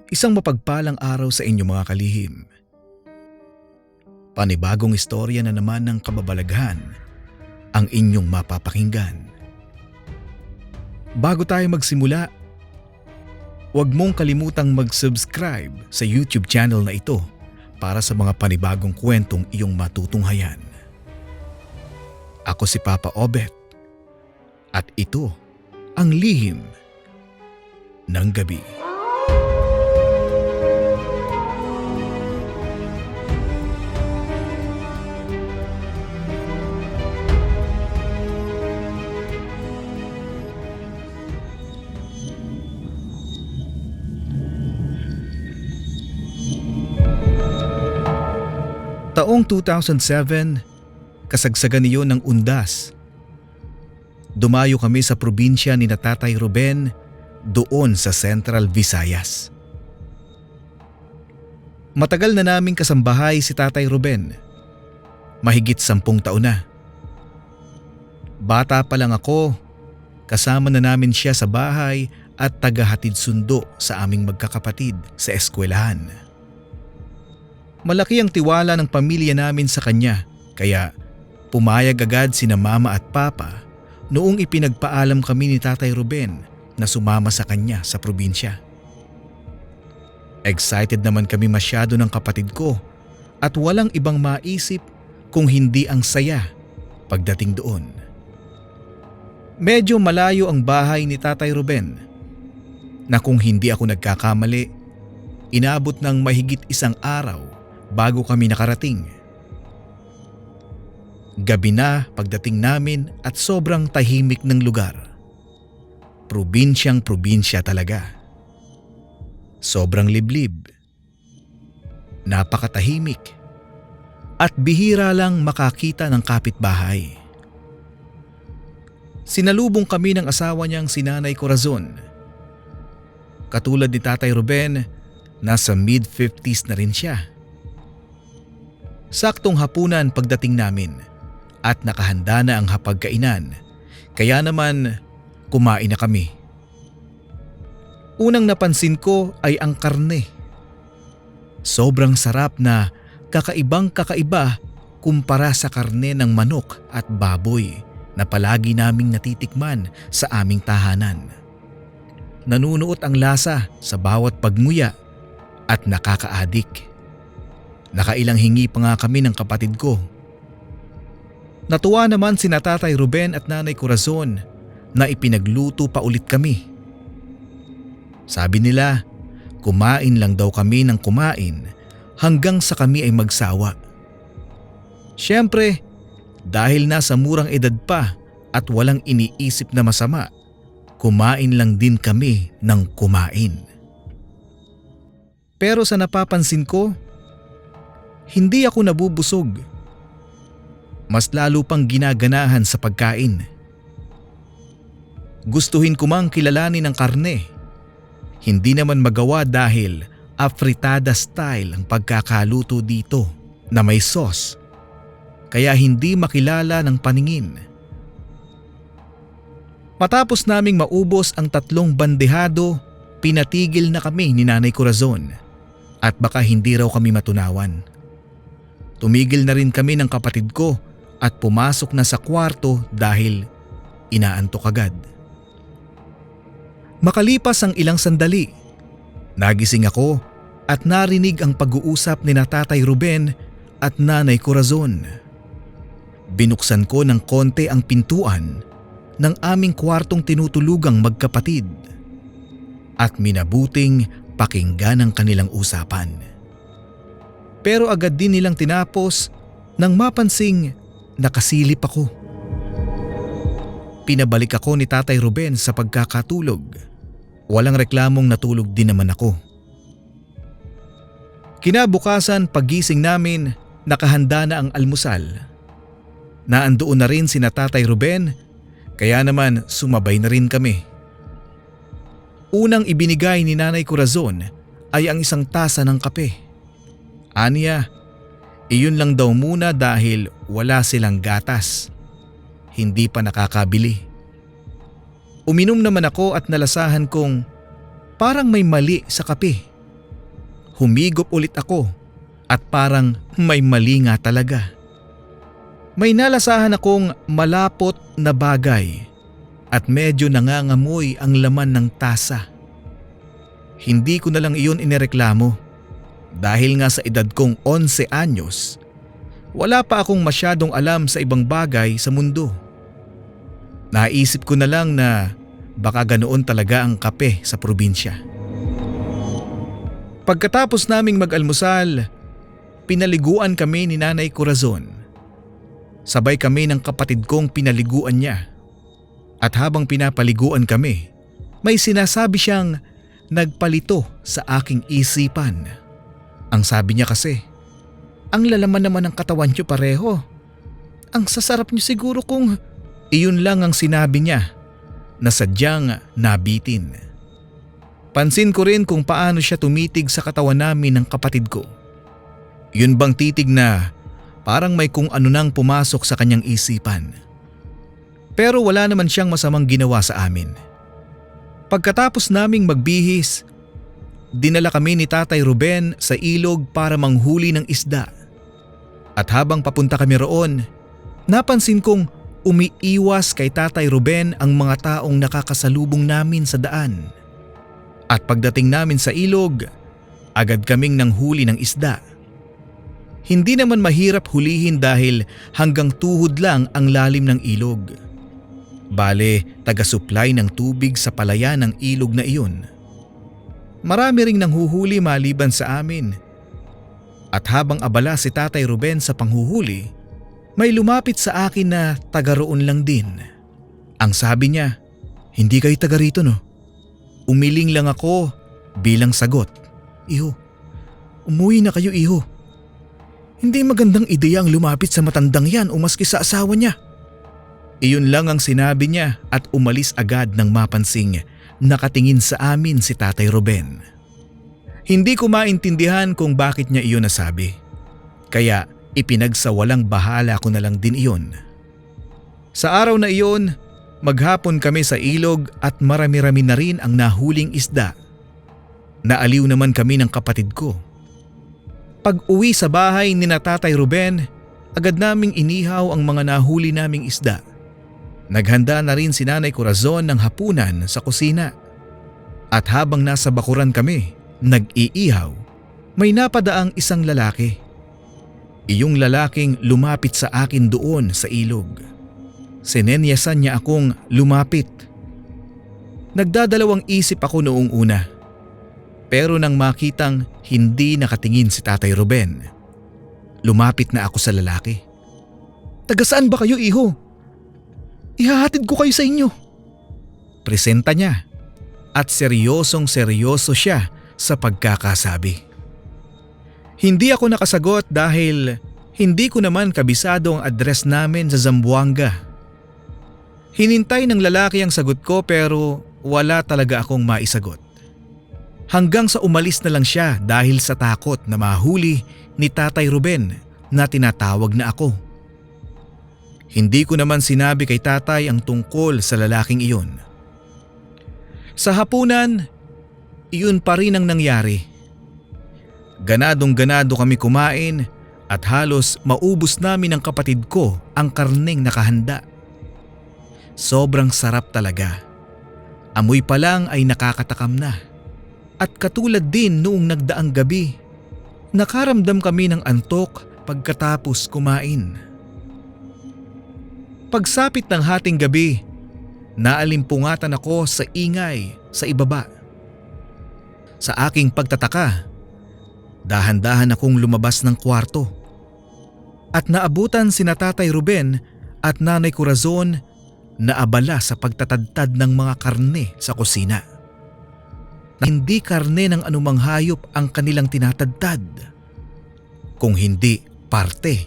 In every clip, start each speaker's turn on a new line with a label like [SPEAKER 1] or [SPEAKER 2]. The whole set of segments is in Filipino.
[SPEAKER 1] Isang mapagpalang araw sa inyo mga kalihim. Panibagong istorya na naman ng kababalaghan ang inyong mapapakinggan. Bago tayo magsimula, huwag mong kalimutang mag-subscribe sa YouTube channel na ito para sa mga panibagong kwentong iyong matutunghayan. Ako si Papa Obet at ito ang Lihim ng Gabi. Taong 2007, kasagsagan niyon ng undas. Dumayo kami sa probinsya ni Tatay Ruben doon sa Central Visayas. Matagal na naming kasambahay si Tatay Ruben. Mahigit 10 taon na. Bata pa lang ako, kasama na namin siya sa bahay at tagahatid sundo sa aming magkakapatid sa eskwelahan. Malaki ang tiwala ng pamilya namin sa kanya kaya pumayag agad sina Mama at Papa noong ipinagpaalam kami ni Tatay Ruben na sumama sa kanya sa probinsya. Excited naman kami masyado ng kapatid ko at walang ibang maisip kung hindi ang saya pagdating doon. Medyo malayo ang bahay ni Tatay Ruben na kung hindi ako nagkakamali, inabot ng mahigit 1 araw bago kami nakarating. Gabi na pagdating namin at sobrang tahimik ng lugar. Probinsyang probinsya talaga. Sobrang liblib. Napakatahimik. At bihira lang makakita ng kapitbahay. Sinalubong kami ng asawa niyang si Nanay Corazon. Katulad ni Tatay Ruben, nasa mid-50s na rin siya. Saktong hapunan pagdating namin at nakahanda na ang hapagkainan, kaya naman kumain na kami. Unang napansin ko ay ang karne. Sobrang sarap na kakaibang kakaiba kumpara sa karne ng manok at baboy na palagi naming natitikman sa aming tahanan. Nanunuot ang lasa sa bawat pagmuya at nakakaadik. Nakailang hingi pa nga kami ng kapatid ko. Natuwa naman sina Tatay Ruben at Nanay Corazon na ipinagluto pa ulit kami. Sabi nila, kumain lang daw kami ng kumain hanggang sa kami ay magsawa. Siyempre, dahil nasa murang edad pa at walang iniisip na masama, kumain lang din kami ng kumain. Pero sa napapansin ko, hindi ako nabubusog. Mas lalo pang ginaganahan sa pagkain. Gustuhin ko mang kilalanin ang karne. Hindi naman magawa dahil afritada style ang pagkakaluto dito na may sauce. Kaya hindi makilala ng paningin. Matapos naming maubos ang 3 bandehado, pinatigil na kami ni Nanay Corazon at baka hindi raw kami matunawan. Tumigil na rin kami ng kapatid ko at pumasok na sa kwarto dahil inaantok agad. Makalipas ang ilang sandali, nagising ako at narinig ang pag-uusap ni Tatay Ruben at Nanay Corazon. Binuksan ko ng konti ang pintuan ng aming kwartong tinutulugang magkapatid at minabuting pakinggan ang kanilang usapan. Pero agad din nilang tinapos nang mapansing nakasilip ako. Pinabalik ako ni Tatay Ruben sa pagkakatulog. Walang reklamong natulog din naman ako. Kinabukasan paggising namin, nakahanda na ang almusal. Naandoon na rin sina Tatay Ruben, kaya naman sumabay na rin kami. Unang ibinigay ni Nanay Corazon ay ang 1 tasa ng kape. Aniya, iyon lang daw muna dahil wala silang gatas. Hindi pa nakakabili. Uminom naman ako at nalasahan kong parang may mali sa kape. humigop ulit ako at parang may mali nga talaga. May nalasahan akong malapot na bagay at medyo nangangamoy ang laman ng tasa. Hindi ko na lang iyon inireklamo dahil nga sa edad kong 11 anyos, wala pa akong masyadong alam sa ibang bagay sa mundo. Naisip ko na lang na baka ganoon talaga ang kape sa probinsya. Pagkatapos naming mag-almusal, pinaliguan kami ni Nanay Corazon. Sabay kami ng kapatid kong pinaliguan niya. At habang pinapaliguan kami, may sinasabi siyang nagpalito sa aking isipan. Ang sabi niya kasi, "Ang lalaman naman ng katawan niyo pareho. Ang sasarap niyo siguro kung..." Iyon lang ang sinabi niya na sadyang nabitin. Pansin ko rin kung paano siya tumitig sa katawan namin ng kapatid ko. Yun bang titig na parang may kung ano nang pumasok sa kanyang isipan. Pero wala naman siyang masamang ginawa sa amin. Pagkatapos naming magbihis, dinala kami ni Tatay Ruben sa ilog para manghuli ng isda. At habang papunta kami roon, napansin kong umiiwas kay Tatay Ruben ang mga taong nakakasalubong namin sa daan. At pagdating namin sa ilog, agad kaming nanghuli ng isda. Hindi naman mahirap hulihin dahil hanggang tuhod lang ang lalim ng ilog. Bale, taga-supply ng tubig sa palayan ng ilog na iyon. Marami ring nanghuhuli maliban sa amin. At habang abala si Tatay Ruben sa panghuhuli, may lumapit sa akin na taga roon lang din. Ang sabi niya, "Hindi kayo taga rito, no?" Umiling lang ako bilang sagot. "Iho, umuwi na kayo, iho. Hindi magandang ideya ang lumapit sa matandang yan o maski sa asawa niya." Iyon lang ang sinabi niya at umalis agad nang mapansing nakatingin sa amin si Tatay Ruben. Hindi ko maintindihan kung bakit niya iyon nasabi. Kaya ipinagsawalang bahala ko na lang din iyon. Sa araw na iyon, maghapon kami sa ilog at marami-rami na rin ang nahuling isda. Naaliw naman kami ng kapatid ko. Pag uwi sa bahay ni na Tatay Ruben, agad naming inihaw ang mga nahuli naming isda. Naghanda na rin si Nanay Corazon ng hapunan sa kusina. At habang nasa bakuran kami, nag-iihaw, may napadaang isang lalaki. Iyong lalaking lumapit sa akin doon sa ilog. Sinenyasan niya akong lumapit. Nagdadalawang isip ako noong una. Pero nang makitang hindi nakatingin si Tatay Ruben, lumapit na ako sa lalaki. "Taga saan ba kayo, iho? Ihahatid ko kayo sa inyo." Presenta niya at seryosong seryoso siya sa pagkakasabi. Hindi ako nakasagot dahil hindi ko naman kabisado ang address namin sa Zamboanga. Hinintay ng lalaki ang sagot ko pero wala talaga akong maisagot. Hanggang sa umalis na lang siya dahil sa takot na mahuli ni Tatay Ruben na tinatawag na ako. Hindi ko naman sinabi kay tatay ang tungkol sa lalaking iyon. Sa hapunan, iyon pa rin ang nangyari. Ganadong-ganado kami kumain at halos maubos namin ng kapatid ko ang karneng nakahanda. Sobrang sarap talaga. Amoy pa lang ay nakakatakam na. At katulad din noong nagdaang gabi, nakaramdam kami ng antok pagkatapos kumain. Pagsapit ng hating gabi, naalimpungatan ako sa ingay sa ibaba. Sa aking pagtataka, dahan-dahan akong lumabas ng kwarto. At naabutan sina Tatay Ruben at Nanay Corazon na abala sa pagtatadtad ng mga karne sa kusina. Na hindi karne ng anumang hayop ang kanilang tinatadtad, kung hindi parte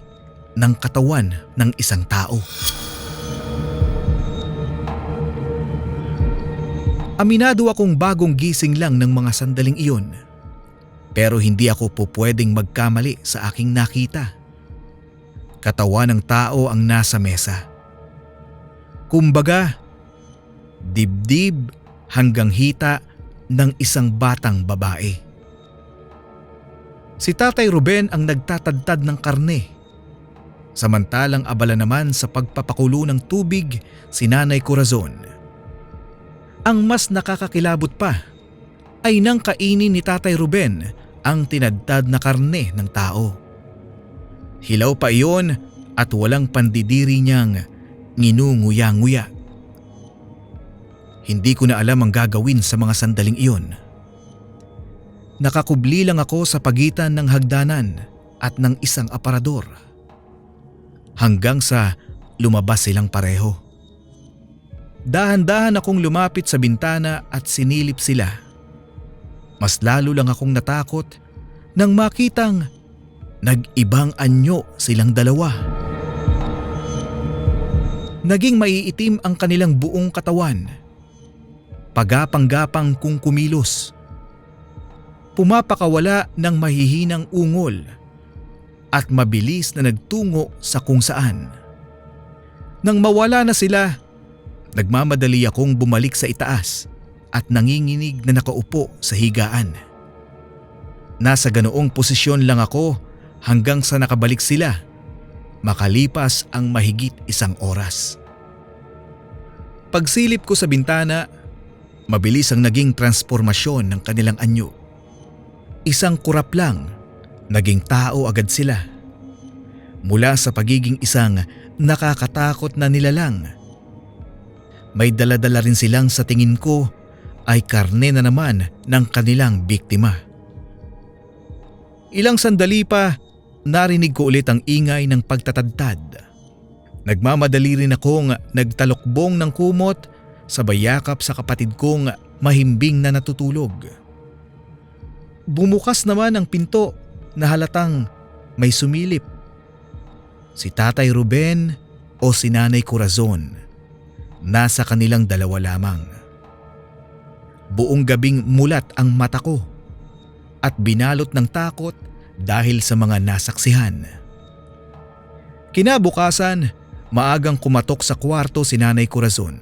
[SPEAKER 1] ng katawan ng isang tao. Aminado akong bagong gising lang ng mga sandaling iyon. Pero hindi ako po pwedeng magkamali sa aking nakita. Katawan ng tao ang nasa mesa. Kumbaga, dibdib hanggang hita ng isang batang babae. Si Tatay Ruben ang nagtatadtad ng karne. Samantalang abala naman sa pagpapakulo ng tubig si Nanay Corazon. Ang mas nakakakilabot pa ay nang kainin ni Tatay Ruben ang tinadtad na karne ng tao. Hilaw pa iyon at walang pandidiri niyang nginunguya-nguya. Hindi ko na alam ang gagawin sa mga sandaling iyon. Nakakubli lang ako sa pagitan ng hagdanan at ng isang aparador. Hanggang sa lumabas silang pareho. Dahan-dahan akong lumapit sa bintana at sinilip sila. Mas lalo lang akong natakot nang makitang nag-ibang anyo silang dalawa. Naging maiitim ang kanilang buong katawan. Pagapang-gapang kung kumilos. Pumapakawala ng mahihinang ungol at mabilis na nagtungo sa kung saan. Nang mawala na sila, nagmamadali akong bumalik sa itaas at nanginginig na nakaupo sa higaan. Nasa ganoong posisyon lang ako hanggang sa nakabalik sila, makalipas ang mahigit 1 oras. Pagsilip ko sa bintana, mabilis ang naging transformasyon ng kanilang anyo. Isang kurap lang, naging tao agad sila. Mula sa pagiging isang nakakatakot na nilalang. May daladala rin silang sa tingin ko ay karne na naman ng kanilang biktima. Ilang sandali pa, narinig ko ulit ang ingay ng pagtatadtad. Nagmamadali rin akong nagtalokbong ng kumot sa bayakap sa kapatid kong mahimbing na natutulog. Bumukas naman ang pinto na halatang may sumilip. Si Tatay Ruben o si Nanay Corazon. Nasa kanilang dalawa lamang. Buong gabing mulat ang mata ko at binalot ng takot dahil sa mga nasaksihan. Kinabukasan, maagang kumatok sa kwarto si Nanay Corazon.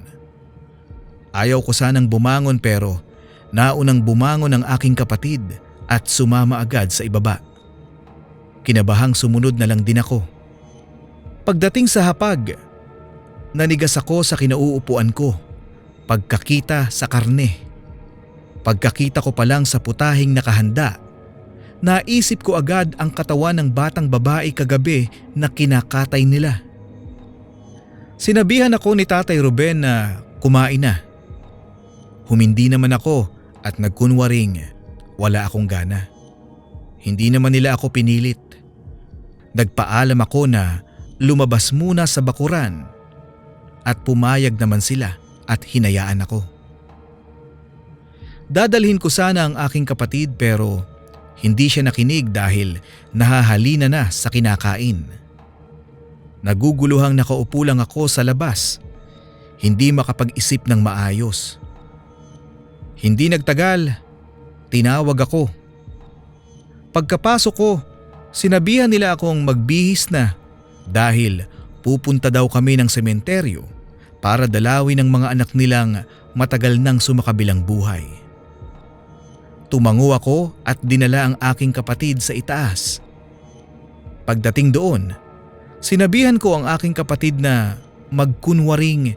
[SPEAKER 1] Ayaw ko sanang bumangon pero naunang bumangon ang aking kapatid at sumama agad sa ibaba. Kinabahang sumunod na lang din ako. Pagdating sa hapag, nanigas ako sa kinauupuan ko. Pagkakita sa karne. Pagkakita ko pa lang sa putahing nakahanda, naisip ko agad ang katawan ng batang babae kagabi na kinakatay nila. Sinabihan ako ni Tatay Ruben na kumain na. Humindi naman ako at nagkunwaring wala akong gana. Hindi naman nila ako pinilit. Nagpaalam ako na lumabas muna sa bakuran at pumayag naman sila at hinayaan ako. Dadalhin ko sana ang aking kapatid pero hindi siya nakinig dahil nahahalina na sa kinakain. Naguguluhang nakaupo lang ako sa labas, hindi makapag-isip ng maayos. Hindi nagtagal, tinawag ako. Pagkapasok ko, sinabihan nila akong magbihis na dahil pupunta daw kami ng sementeryo para dalawin ang mga anak nilang matagal nang sumakabilang buhay. Tumango ako at dinala ang aking kapatid sa itaas. Pagdating doon, sinabihan ko ang aking kapatid na magkunwaring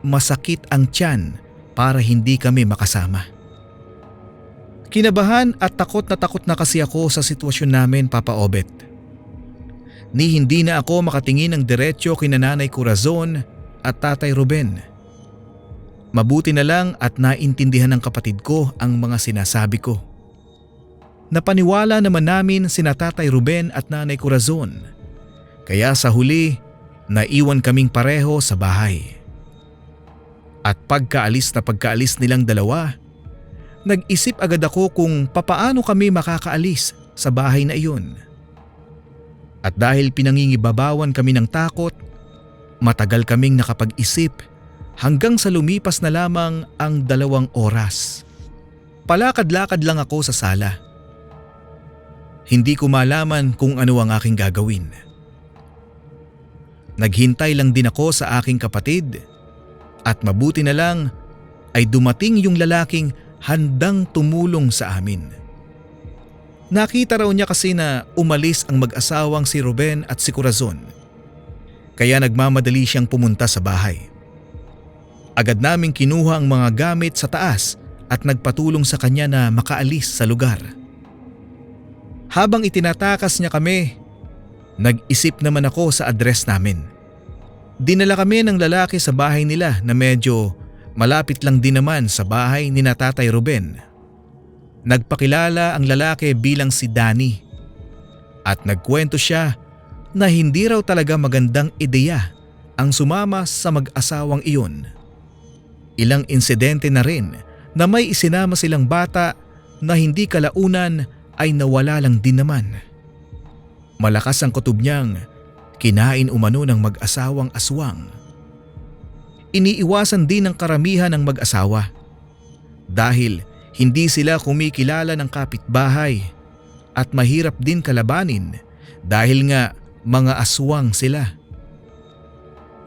[SPEAKER 1] masakit ang tiyan para hindi kami makasama. Kinabahan at takot na kasi ako sa sitwasyon namin, Papa Obet. Ni hindi na ako makatingin ng diretsyo kina Nanay Corazon at Tatay Ruben. Mabuti na lang at naintindihan ng kapatid ko ang mga sinasabi ko. Napaniwala naman namin sina Tatay Ruben at Nanay Corazon. Kaya sa huli, naiwan kaming pareho sa bahay. At pagkaalis nilang dalawa, nag-isip agad ako kung papaano kami makakaalis sa bahay na iyon. At dahil pinangingibabawan kami ng takot, matagal kaming nakapag-isip hanggang sa lumipas na lamang ang 2 oras. Palakad-lakad lang ako sa sala. Hindi ko malaman kung ano ang aking gagawin. Naghintay lang din ako sa aking kapatid at mabuti na lang ay dumating yung lalaking handang tumulong sa amin. Nakita raw niya kasi na umalis ang mag-asawang si Ruben at si Corazon. Kaya nagmamadali siyang pumunta sa bahay. Agad naming kinuha ang mga gamit sa taas at nagpatulong sa kanya na makaalis sa lugar. Habang itinatakas niya kami, nag-isip naman ako sa address namin. Dinala kami ng lalaki sa bahay nila na medyo malapit lang din naman sa bahay ni Tatay Ruben. Nagpakilala ang lalaki bilang si Danny at nagkwento siya na hindi raw talaga magandang ideya ang sumama sa mag-asawang iyon. Ilang insidente na rin na may isinama silang bata na hindi kalaunan ay nawala lang din naman. Malakas ang kutob niyang kinain umano ng mag-asawang aswang. Iniiwasan din ng karamihan ng mag-asawa dahil hindi sila kumikilala ng kapitbahay at mahirap din kalabanin dahil nga mga aswang sila.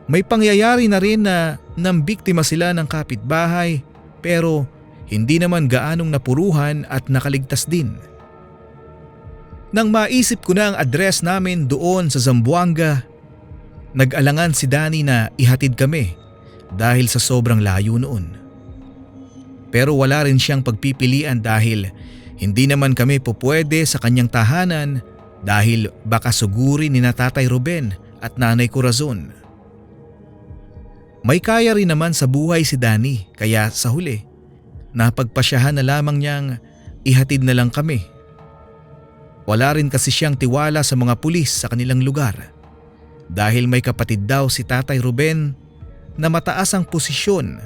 [SPEAKER 1] May pangyayari na rin na nambiktima sila ng kapitbahay pero hindi naman gaanong napuruhan at nakaligtas din. Nang maisip ko na ang address namin doon sa Zamboanga, nag-alangan si Danny na ihatid kami dahil sa sobrang layo noon. Pero wala rin siyang pagpipilian dahil hindi naman kami pupwede sa kanyang tahanan dahil baka sugurin ni Tatay Ruben at Nanay Corazon. May kaya rin naman sa buhay si Danny kaya sa huli, napagpasyahan na lamang niyang ihatid na lang kami. Wala rin kasi siyang tiwala sa mga pulis sa kanilang lugar dahil may kapatid daw si Tatay Ruben na mataas ang posisyon.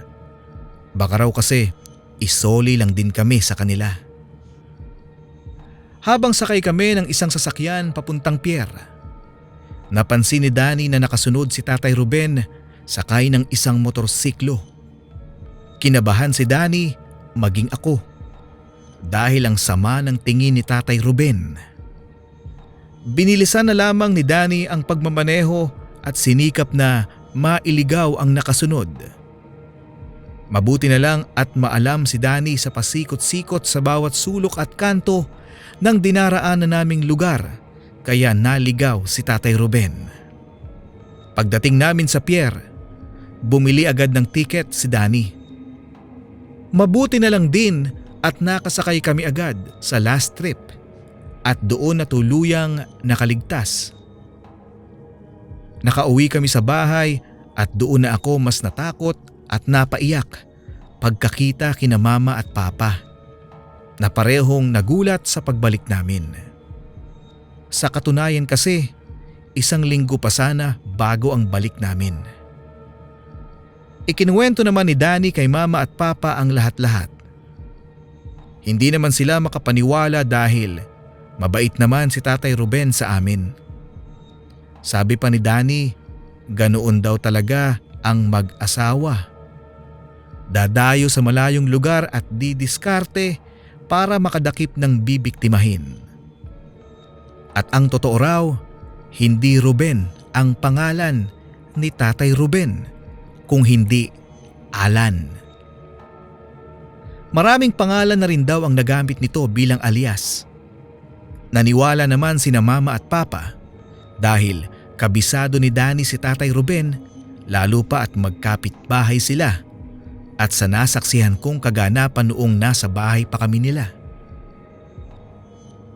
[SPEAKER 1] Baka raw kasi isoli lang din kami sa kanila. Habang sakay kami ng isang sasakyan papuntang pier, napansin ni Danny na nakasunod si Tatay Ruben sakay ng isang motorsiklo. Kinabahan si Danny maging ako dahil ang sama ng tingin ni Tatay Ruben. Binilisan na lamang ni Danny ang pagmamaneho at sinikap na mailigaw ang nakasunod. Mabuti na lang at maalam si Danny sa pasikot-sikot sa bawat sulok at kanto ng dinaraanan naming lugar kaya naligaw si Tatay Ruben. Pagdating namin sa pier, bumili agad ng tiket si Danny. Mabuti na lang din at nakasakay kami agad sa last trip at doon na tuluyang nakaligtas. Nakauwi kami sa bahay at doon na ako mas natakot at napaiyak pagkakita kina mama at papa na parehong nagulat sa pagbalik namin. Sa katunayan kasi, 1 linggo pa sana bago ang balik namin. Ikinuwento naman ni Danny kay mama at papa ang lahat-lahat. Hindi naman sila makapaniwala dahil mabait naman si Tatay Ruben sa amin. Sabi pa ni Danny, ganoon daw talaga ang mag-asawa. Dadayo sa malayong lugar at didiskarte para makadakip ng bibiktimahin. At ang totoo raw, hindi Ruben ang pangalan ni Tatay Ruben, kung hindi Alan. Maraming pangalan na rin daw ang nagamit nito bilang alias. Naniwala naman sina mama at papa dahil kabisado ni Danny si Tatay Ruben, lalo pa at magkapit-bahay sila. At sa nasaksihan kong kaganapan noong nasa bahay pa kami nila.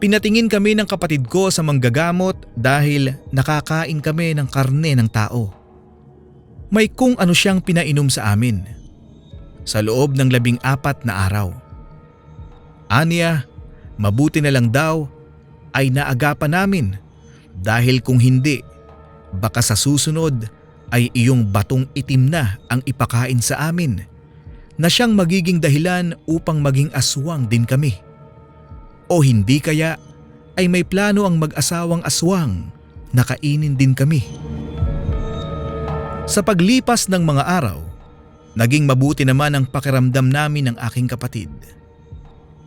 [SPEAKER 1] Pinatingin kami ng kapatid ko sa manggagamot dahil nakakain kami ng karne ng tao. May kung ano siyang pinainom sa amin sa loob ng 14 na araw. Aniya, mabuti na lang daw ay naagapan namin dahil kung hindi, baka sa susunod ay iyong batong itim na ang ipakain sa amin na siyang magiging dahilan upang maging aswang din kami. O hindi kaya ay may plano ang mag-asawang aswang na kainin din kami. Sa paglipas ng mga araw, naging mabuti naman ang pakiramdam namin ng aking kapatid.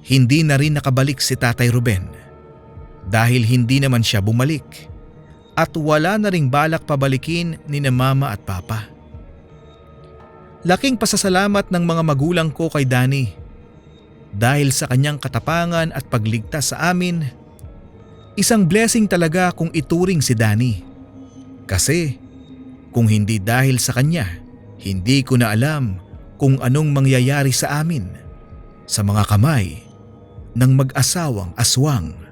[SPEAKER 1] Hindi na rin nakabalik si Tatay Ruben dahil hindi naman siya bumalik at wala na ring balak pabalikin ni na mama at papa. Laking pasasalamat ng mga magulang ko kay Danny dahil sa kanyang katapangan at pagligtas sa amin Isang blessing talaga kung ituring si Danny. Kasi kung hindi dahil sa kanya, hindi ko na alam kung anong mangyayari sa amin, sa mga kamay ng mag-asawang aswang.